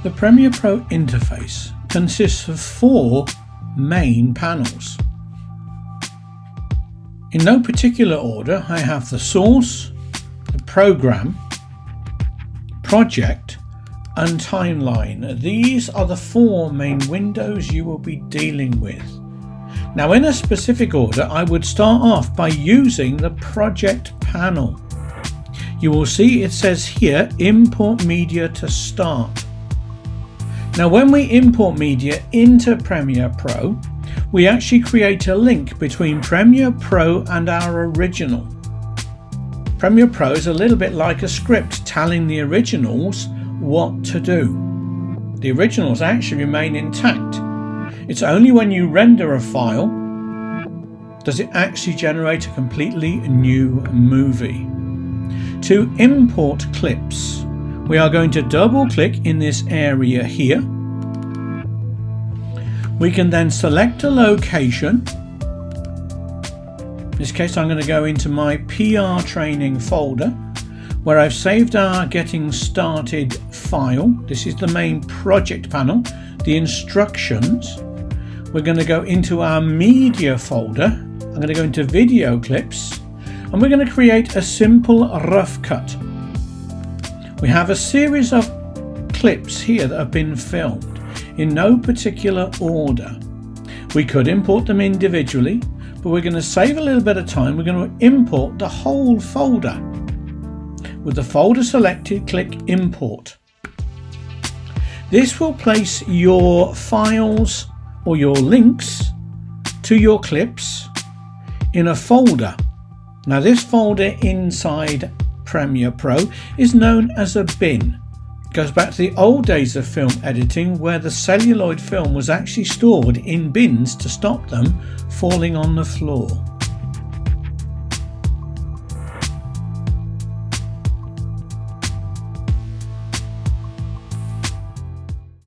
The Premiere Pro interface consists of 4 main panels. In no particular order, I have the source, the program, project and timeline. These are the 4 main windows you will be dealing with. Now, in a specific order, I would start off by using the project panel. You will see it says here, import media to start. Now, when we import media into Premiere Pro, we actually create a link between Premiere Pro and our original. Premiere Pro is a little bit like a script telling the originals what to do. The originals actually remain intact. It's only when you render a file does it actually generate a completely new movie. To import clips, we are going to double click in this area here. We can then select a location. In this case, I'm going to go into my PR training folder where I've saved our getting started file. This is the main project panel, the instructions. We're going to go into our media folder. I'm going to go into video clips and we're going to create a simple rough cut. We have a series of clips here that have been filmed in no particular order. We could import them individually, but we're going to save a little bit of time. We're going to import the whole folder. With the folder selected, click Import. This will place your files or your links to your clips in a folder. Now, this folder inside Premiere Pro is known as a bin. It goes back to the old days of film editing where the celluloid film was actually stored in bins to stop them falling on the floor.